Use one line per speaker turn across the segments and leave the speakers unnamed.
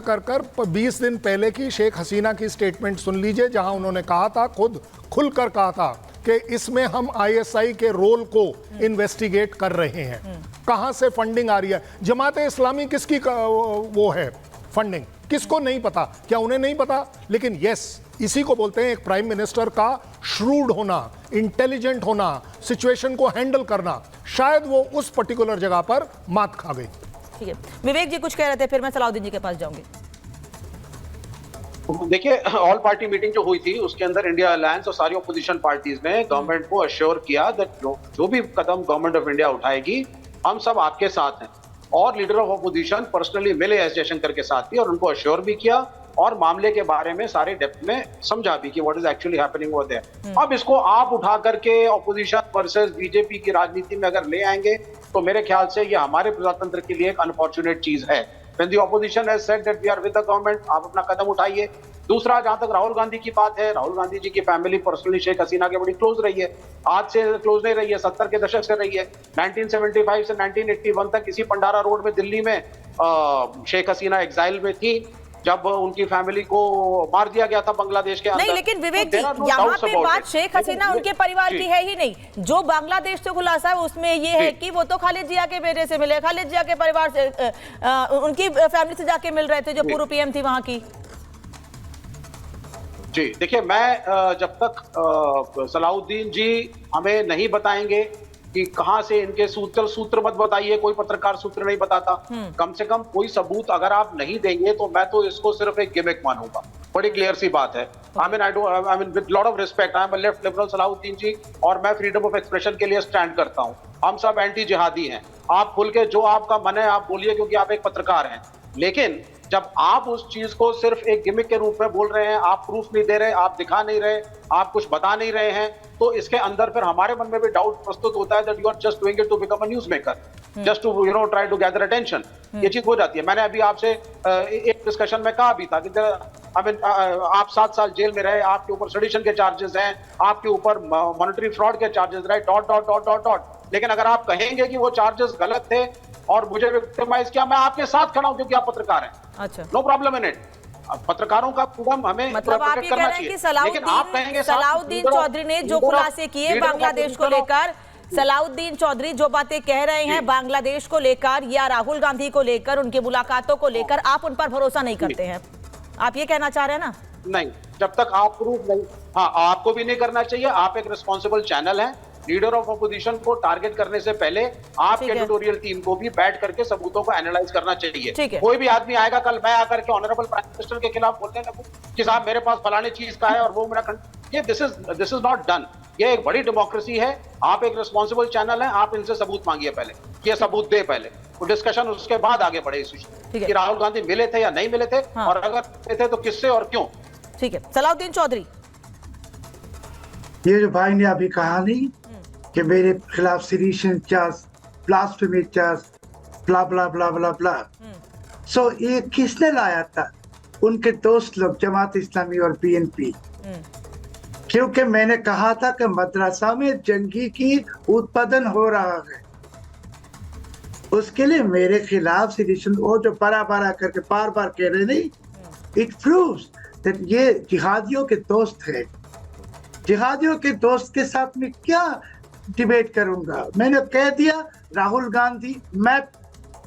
कर 20 दिन पहले की शेख हसीना की स्टेटमेंट सुन लीजिए, जहां उन्होंने कहा था, खुद खुलकर कहा था कि इसमें हम आईएसआई के रोल को इन्वेस्टिगेट कर रहे हैं। कहां से फंडिंग आ रही है? जमाते इस्लामी किसकी वो है फंडिंग? किसको नहीं पता? क्या उन्हें नहीं पता? लेकिन यस, इसी को बोलते हैं एक प्राइम मिनिस्टर का श्रूड होना, इंटेलिजेंट होना, सिचुएशन को हैंडल करना। शायद वो उस पर्टिकुलर जगह पर मात खा गई।
ठीक है, विवेक जी कुछ कह रहे थे, फिर मैं सलाउद्दीन जी के पास जाऊंगी।
देखिए, ऑल पार्टी मीटिंग जो हुई थी उसके अंदर इंडिया अलायंस और सारी अपोजिशन पार्टीज ने गवर्नमेंट को अश्योर किया दैट जो भी कदम गवर्नमेंट ऑफ इंडिया उठाएगी हम सब आपके साथ हैं। और लीडर ऑफ अपोजिशन पर्सनली मिले एस जयशंकर के साथ भी और उनको अश्योर भी किया और मामले के बारे में सारे डेप्थ में समझा भी कि what is actually happening over there. अब इसको आप उठा करके ऑपोजिशन वर्सेस बीजेपी की राजनीति में अगर ले आएंगे तो मेरे ख्याल से ये हमारे प्रजातंत्र के लिए एक अनफॉर्चुनेट चीज है। When the opposition has said that we are with the government, आप अपना कदम उठाइए। दूसरा, जहां तक राहुल गांधी की बात है, राहुल गांधी जी की फैमिली पर्सनली शेख हसीना के बड़ी क्लोज रही है। आज से क्लोज नहीं रही है, 70 के दशक से रही है। 1975 से 1981 तक इसी पंडारा रोड में दिल्ली में शेख हसीना एग्जाइल में थी जब उनकी फैमिली को मार दिया गया था बांग्लादेश के अंदर।
नहीं, लेकिन विवेक जी, यहाँ पे बात शेख हसीना उनके परिवार की है ही नहीं। जो बांग्लादेश से खुलासा है उसमें ये है कि वो तो खालिद जिया के बेटे से मिले, खालिद जिया के परिवार से, उनकी फैमिली से जाके मिल रहे थे जो पूर्व पीएम थी वहां की।
जी देखिए, मैं जब तक सलाउद्दीन जी हमें नहीं बताएंगे कि कहां से इनके सूत्र मत बताइए, कोई पत्रकार सूत्र नहीं बताता। कम से कम कोई सबूत अगर आप नहीं देंगे तो मैं तो इसको सिर्फ एक गिमिक मानूंगा। बड़ी क्लियर सी बात है। I mean with lot of respect, I am a left liberal Salauddin ji और मैं फ्रीडम ऑफ एक्सप्रेशन के लिए स्टैंड करता हूं। हम सब एंटी जिहादी हैं। आप खुल के जो आपका मन है आप बोलिए, क्योंकि आप एक पत्रकार हैं। लेकिन जब आप उस चीज को सिर्फ एक गिमिक के रूप में बोल रहे हैं, आप प्रूफ नहीं दे रहे, आप दिखा नहीं रहे, आप कुछ बता नहीं रहे हैं, तो इसके अंदर फिर हमारे मन में भी डाउट प्रस्तुत होता है that you are just doing it to become a news maker, just to try to gather attention. ये चीज हो जाती है। मैंने अभी आपसे एक डिस्कशन में कहा भी था कि आप 7 साल जेल में रहे, आपके ऊपर सेडिशन के चार्जेस हैं, आपके ऊपर मॉनेटरी फ्रॉड के चार्जेस रहे, dot dot dot dot dot. लेकिन अगर आप कहेंगे कि वो चार्जेस गलत थे और मुझे विक्टिमाइज किया, मैं आपके साथ खड़ा हूं क्योंकि आप पत्रकार हैं।
अच्छा,
नो प्रॉब्लम इन इट। पत्रकारों का फ्रीडम हमें
मतलब आप ये कह रहे हैं कि सलाउद्दीन चौधरी ने जो खुलासे किए बांग्लादेश को लेकर, सलाउद्दीन चौधरी जो बातें कह रहे हैं बांग्लादेश को लेकर या राहुल गांधी को लेकर, उनकी मुलाकातों को लेकर, आप उन पर भरोसा नहीं करते हैं? आप ये कहना चाह रहे हैं ना?
नहीं, जब तक आप प्रूफ नहीं, हाँ आपको भी नहीं करना चाहिए। आप एक रिस्पॉन्सिबल चैनल हैं। लीडर ऑफ अपोजिशन को टारगेट करने से पहले आपके एडिटोरियल टीम को भी बैठ करके सबूतों को एनालाइज करना चाहिए। कोई भी आदमी आएगा कल मैं आकर के ऑनरेबल प्राइम मिनिस्टर के खिलाफ बोलने लगूं कि साहब मेरे पास फलाने चीज का है और वो मेरा ये दिस इज नॉट डन। ये एक बड़ी डेमोक्रेसी है। आप एक रिस्पॉन्सिबल चैनल है, आप इनसे सबूत मांगिए पहले, ये सबूत दे पहले, वो डिस्कशन उसके बाद आगे बढ़े इस इशू कि राहुल गांधी मिले थे या नहीं मिले थे, और अगर मिले थे तो किससे और क्यों।
ठीक है, सलाउद्दीन चौधरी,
ये जो भाई ने अभी कहा नहीं कि मेरे खिलाफ सेडिशन चार्ज, ब्लास्फेमी चार्ज, ब्ला ब्ला ब्ला ब्ला ब्ला, सो ये किसने लाया था? उनके दोस्त लोग, जमात इस्लामी और बीएनपी। क्योंकि मैंने कहा था कि मदरसा में जंगी की उत्पादन हो रहा है, उसके लिए मेरे खिलाफ सेडिशन, वो जो बड़ा बड़ा करके बार बार कह रहे नहीं, इट प्रूव्स दैट ये जिहादियों के दोस्त है। जिहादियों के दोस्त के साथ में क्या डिबेट करूंगा? मैंने कह दिया, राहुल गांधी, मैं,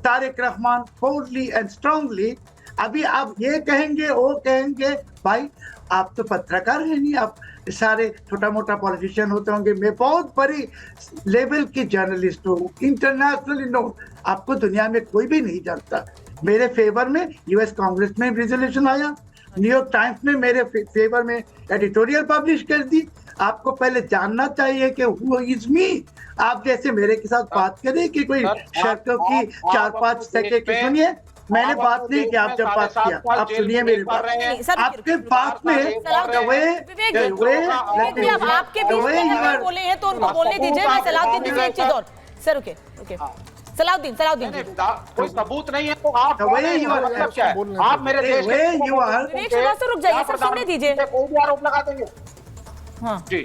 Tariq Rahman, boldly and strongly. अभी आप ये कहेंगे वो कहेंगे, भाई आप तो पत्रकार हैं नहीं, आप सारे छोटा मोटा पॉलिटिशियन होते होंगे। मैं बहुत बड़ी लेवल की जर्नलिस्ट हूँ, इंटरनेशनली नो, आपको दुनिया में कोई भी नहीं जानता। मेरे फेवर में यूएस कांग्रेस में रेजोल्यूशन आया, न्यूयॉर्क टाइम्स में मेरे फेवर में एडिटोरियल पब्लिश कर दी। आपको पहले जानना चाहिए कि हु इज मी। आप जैसे मेरे के साथ बात करें कि कोई शर्तों की 4-5 सेकंड की, सुनिए, मैंने बात नहीं की, आप जब बात किया, आप सुनिए मेरी बात। आपके पास में
आपके बोले हैं तो उनको बोलने दीजिए। मैं सलाउद्दीन से एक चीज और, सर ओके ओके, सलाउद्दीन
कोई सबूत नहीं है तो आप मतलब क्या है? आप मेरे देश
के रुक जाइए सर, सुनने दीजिए,
कोई भी आरोप लगा देंगे।
हाँ
जी,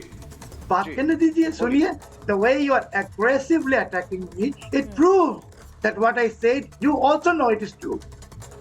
बात करने दीजिए, सुनिए। The way you are aggressively attacking me, it proves that what I said, you also know it is true,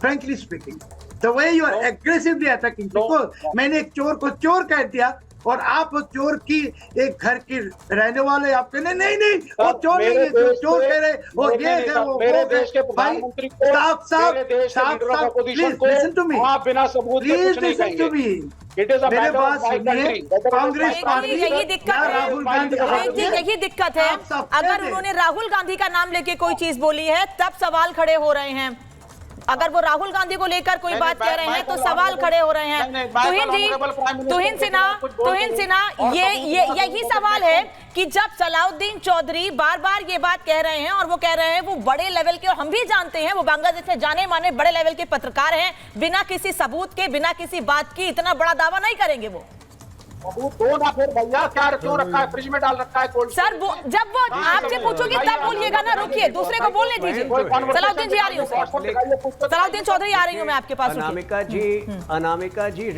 frankly speaking. The way you are aggressively attacking people. मैंने एक चोर को चोर कह दिया और आप उस चोर की एक घर की रहने वाले आप कहने नहीं वो चोर नहीं है, जो चोर कह रहे वो ये है वो
मेरे देश के प्रधानमंत्री को, मेरे देश के लीडर ऑफ अपोजिशन को आप बिना सबूत के कुछ नहीं कहेंगे। It is a matter of my country.
Congress party
यही दिक्कत है,
राहुल गांधी
यही दिक्कत है। अगर उन्होंने राहुल गांधी का नाम लेके कोई चीज बोली है तब सवाल खड़े हो रहे हैं। अगर वो राहुल गांधी को लेकर कोई बात कह रहे हैं तो सवाल खड़े हो रहे हैं। तुहिन सिन्हा ये यही सवाल है कि जब सलाउद्दीन चौधरी बार बार ये बात कह रहे हैं और वो कह रहे हैं वो बड़े लेवल के, और हम भी जानते हैं वो बांग्लादेश में जाने माने बड़े लेवल के पत्रकार हैं, बिना किसी सबूत के बिना किसी बात की इतना बड़ा दावा नहीं करेंगे वो।
दो ना फिर भैया क्या क्यों रखा है, फ्रिज में डाल रखा है कोल्ड।
सर जब वो आपसे पूछोगे तब बोलिएगा ना, रुकिए दूसरे को बोलने दीजिए। सलाउद्दीन जी आ रही हूँ, सलाउद्दीन चौधरी आ रही हूँ मैं आपके पास।
अनामिका जी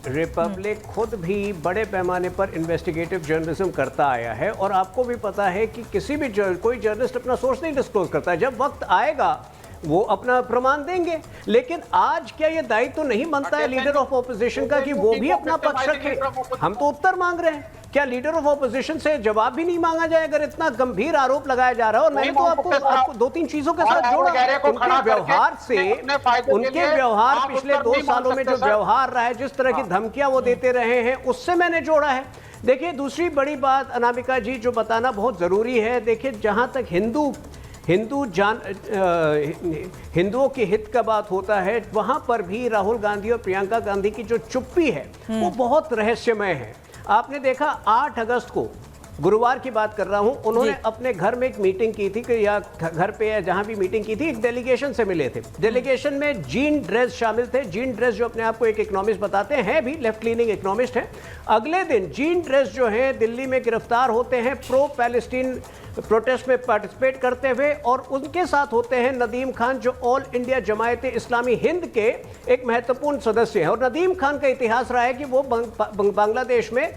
रिपब्लिक खुद भी बड़े पैमाने पर इन्वेस्टिगेटिव जर्नलिज्म करता आया है और आपको भी पता है कि किसी भी कोई जर्नलिस्ट अपना सोर्स नहीं डिस्क्लोज करता है। जब वक्त आएगा वो अपना प्रमाण देंगे, लेकिन आज क्या ये दायित्व तो नहीं बनता है लीडर ऑफ ऑपोजिशन का कि वो भी अपना पक्ष रखे? हम तो उत्तर मांग रहे हैं, क्या लीडर ऑफ ऑपोजिशन से जवाब भी नहीं मांगा जाए अगर इतना गंभीर आरोप लगाया जा रहा है? और मैंने तो आपको दो तीन चीजों के साथ जोड़ा, उनके व्यवहार से, उनके व्यवहार पिछले 2 सालों में जो व्यवहार रहा है, जिस तरह की धमकियां वो देते रहे हैं, उससे मैंने जोड़ा है। देखिए दूसरी बड़ी बात अनामिका जी जो बताना बहुत जरूरी है, देखिए जहां तक हिंदुओं के हित का बात होता है, वहां पर भी राहुल गांधी और प्रियंका गांधी की जो चुप्पी है वो बहुत रहस्यमय है। आपने देखा 8 अगस्त को, गुरुवार की बात कर रहा हूं, उन्होंने अपने घर में एक मीटिंग की थी कि या घर पे या जहां भी मीटिंग की थी, एक डेलीगेशन से मिले थे। डेलीगेशन में जीन ड्रेस शामिल थे। जीन ड्रेस जो अपने आप को एक इकोनॉमिस्ट बताते हैं, भी लेफ्ट लीनिंग इकोनॉमिस्ट है। अगले दिन जीन ड्रेस जो है दिल्ली में गिरफ्तार होते हैं प्रो पैलेस्टीन प्रोटेस्ट में पार्टिसिपेट करते हुए, और उनके साथ होते हैं नदीम खान जो ऑल इंडिया जमायत इस्लामी हिंद के एक महत्वपूर्ण सदस्य हैं। और नदीम खान का इतिहास रहा है कि वो बांग्लादेश में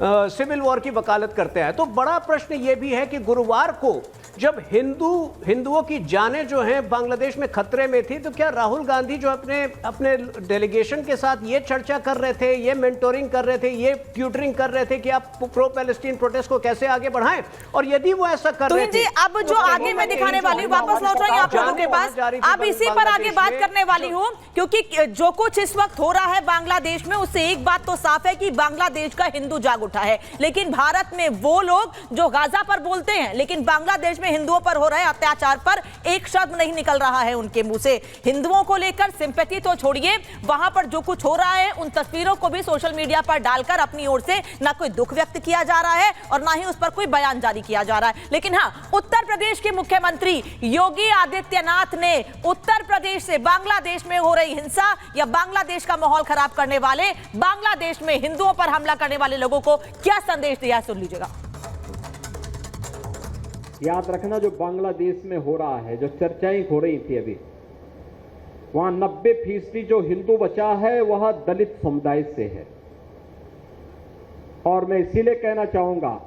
सिविल वॉर की वकालत करते हैं। तो बड़ा प्रश्न ये भी है कि गुरुवार को जब हिंदुओं की जानें जो हैं बांग्लादेश में खतरे में थी, तो क्या राहुल गांधी जो अपने डेलीगेशन के साथ ये चर्चा कर रहे थे, ये मेंटोरिंग कर रहे थे, ये ट्यूटरिंग कर रहे थे कि आप प्रो पैलेस्टीन प्रोटेस्ट को कैसे आगे बढ़ाएं? और यदि वो ऐसा कर रहे थे,
अब जो आगे मैं दिखाने वाली हूँ, वापस लौट रही हूँ आप लोगों के पास, अब इसी पर आगे बात करने वाली हूँ, क्योंकि जो कुछ इस वक्त हो रहा है बांग्लादेश में, उससे एक बात तो साफ है कि बांग्लादेश का हिंदू जाग उठा है। लेकिन भारत में वो लोग जो गाजा पर बोलते हैं, लेकिन बांग्लादेश में हिंदुओं पर हो रहे अत्याचार पर एक शब्द नहीं निकल रहा है उनके मुंह से। हिंदुओं को लेकर सिंपैथी तो छोड़िए, वहां पर जो कुछ हो रहा है उन तस्वीरों को भी सोशल मीडिया पर डालकर अपनी ओर से ना कोई दुख व्यक्त किया जा रहा है और ना ही उस पर कोई बयान जारी किया जा रहा है। लेकिन हाँ, उत्तर प्रदेश के मुख्यमंत्री योगी आदित्यनाथ ने उत्तर प्रदेश से बांग्लादेश में हो रही हिंसा या बांग्लादेश का माहौल खराब करने वाले, बांग्लादेश में हिंदुओं पर हमला करने वाले लोगों को क्या संदेश दिया है, सुन लीजिएगा।
याद रखना, जो बांग्लादेश में हो रहा है, जो चर्चाएं हो रही थी अभी, वहां 90% जो हिंदू बचा है वह दलित समुदाय से है। और मैं इसीलिए कहना चाहूंगा